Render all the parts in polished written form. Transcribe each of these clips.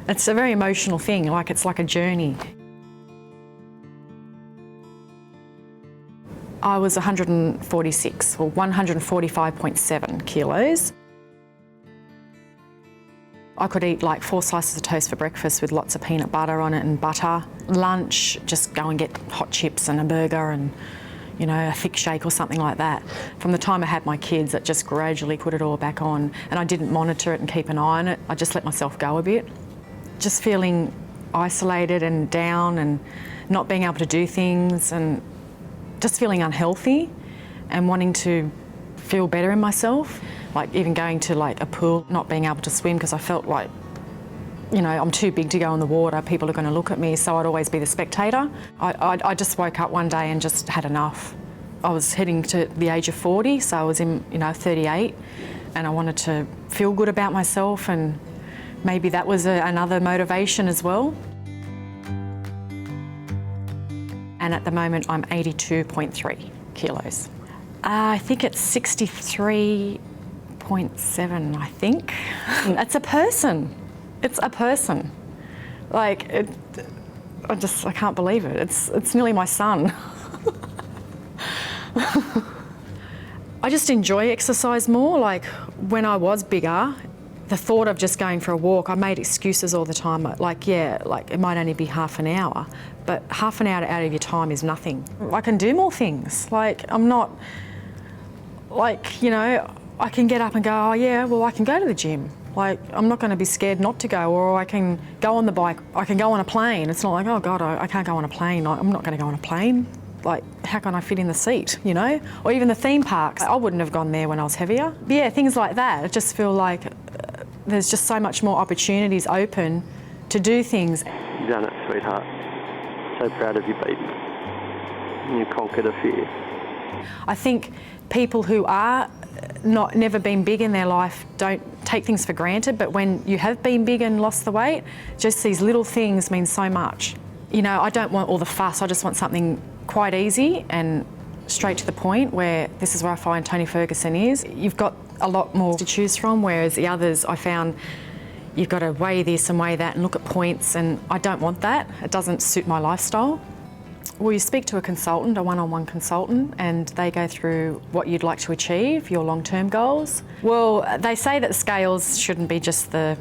It's a very emotional thing, like it's like a journey. I was 146, or 145.7 kilos. I could eat like 4 slices of toast for breakfast with lots of peanut butter on it and butter. Lunch, just go and get hot chips and a burger and, you know, a thick shake or something like that. From the time I had my kids, it just gradually put it all back on, and I didn't monitor it and keep an eye on it. I just let myself go a bit. Just feeling isolated and down and not being able to do things and just feeling unhealthy and wanting to feel better in myself. Like even going to like a pool, not being able to swim because I felt like, you know, I'm too big to go in the water, people are going to look at me, so I'd always be the spectator. I just woke up one day and just had enough. I was heading to the age of 40, so I was in, 38, and I wanted to feel good about myself, and maybe that was another motivation as well. And at the moment I'm 82.3 kilos. I think it's 63.7, I think. It's a person. It's a person. Like, I can't believe it. It's nearly my son. I just enjoy exercise more. Like, when I was bigger, the thought of just going for a walk, I made excuses all the time. Like, yeah, like it might only be half an hour, but half an hour out of your time is nothing. I can do more things. Like, I'm not, like, you know, I can get up and go, oh yeah, well I can go to the gym. Like, I'm not going to be scared not to go, or I can go on the bike, I can go on a plane. It's not like, oh God, I can't go on a plane. I'm not going to go on a plane. Like, how can I fit in the seat, you know? Or even the theme parks. I wouldn't have gone there when I was heavier. But yeah, things like that. I just feel like there's just so much more opportunities open to do things. You've done it, sweetheart. So proud of you, baby. You conquered a fear. I think people who are never been big in their life don't take things for granted, but when you have been big and lost the weight, just these little things mean so much. You know, I don't want all the fuss, I just want something quite easy and straight to the point, where this is where I find Tony Ferguson is. You've got a lot more to choose from, whereas the others I found you've got to weigh this and weigh that and look at points, and I don't want that. It doesn't suit my lifestyle. Well, you speak to a consultant, a one-on-one consultant, and they go through what you'd like to achieve, your long-term goals. Well, they say that scales shouldn't be just the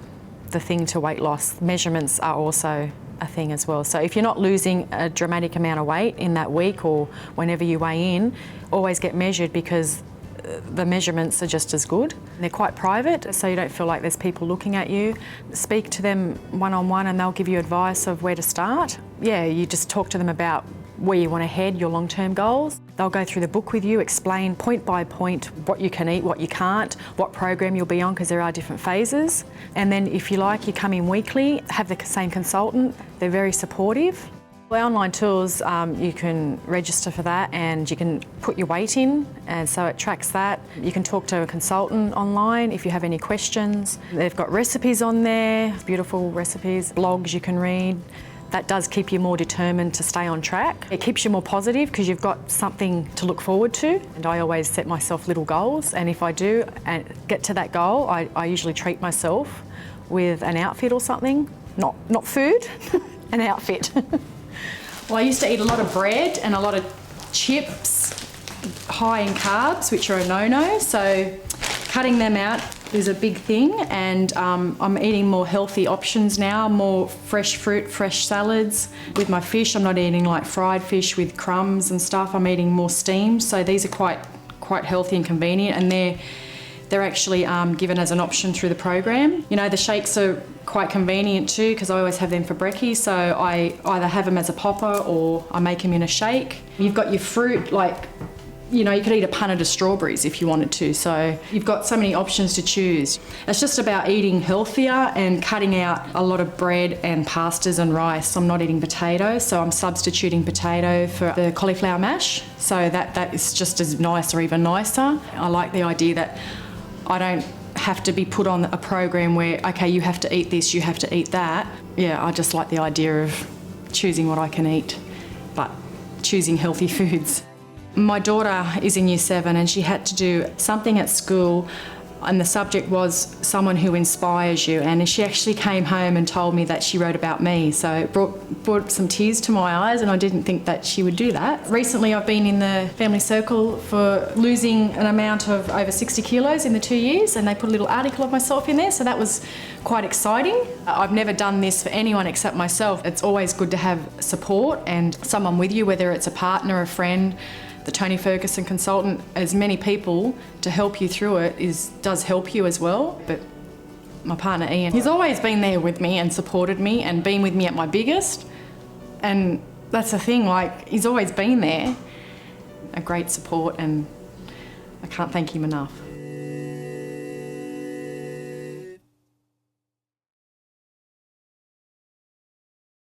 thing to weight loss. Measurements are also a thing as well. So if you're not losing a dramatic amount of weight in that week or whenever you weigh in, always get measured, because the measurements are just as good. They're quite private, so you don't feel like there's people looking at you. Speak to them one-on-one and they'll give you advice of where to start. Yeah, you just talk to them about where you want to head, your long-term goals. They'll go through the book with you, explain point by point what you can eat, what you can't, what program you'll be on, because there are different phases. And then if you like, you come in weekly, have the same consultant. They're very supportive. The online tools, you can register for that and you can put your weight in, and so it tracks that. You can talk to a consultant online if you have any questions. They've got recipes on there, beautiful recipes, blogs you can read. That does keep you more determined to stay on track. It keeps you more positive because you've got something to look forward to. And I always set myself little goals, and if I do and get to that goal, I usually treat myself with an outfit or something. Not food, an outfit. Well, I used to eat a lot of bread and a lot of chips, high in carbs, which are a no-no, so cutting them out is a big thing, and I'm eating more healthy options now, more fresh fruit, fresh salads. With my fish, I'm not eating like fried fish with crumbs and stuff, I'm eating more steamed, so these are quite healthy and convenient, and they're actually given as an option through the program. You know, the shakes are quite convenient too, because I always have them for brekkie, so I either have them as a popper or I make them in a shake. You've got your fruit, like, you know, you could eat a punnet of strawberries if you wanted to, so you've got so many options to choose. It's just about eating healthier and cutting out a lot of bread and pastas and rice. I'm not eating potatoes, so I'm substituting potato for the cauliflower mash, so that is just as nice or even nicer. I like the idea that I don't have to be put on a program where, okay, you have to eat this, you have to eat that. Yeah, I just like the idea of choosing what I can eat, but choosing healthy foods. My daughter is in Year 7 and she had to do something at school And the subject was someone who inspires you, and she actually came home and told me that she wrote about me, so it brought some tears to my eyes, and I didn't think that she would do that. Recently I've been in the family circle for losing an amount of over 60 kilos in the 2 years, and they put a little article of myself in there, so that was quite exciting. I've never done this for anyone except myself. It's always good to have support and someone with you, whether it's a partner, a friend, the Tony Ferguson consultant, as many people to help you through it does help you as well. But my partner Ian, he's always been there with me and supported me and been with me at my biggest. And that's the thing, like, he's always been there. A great support, and I can't thank him enough.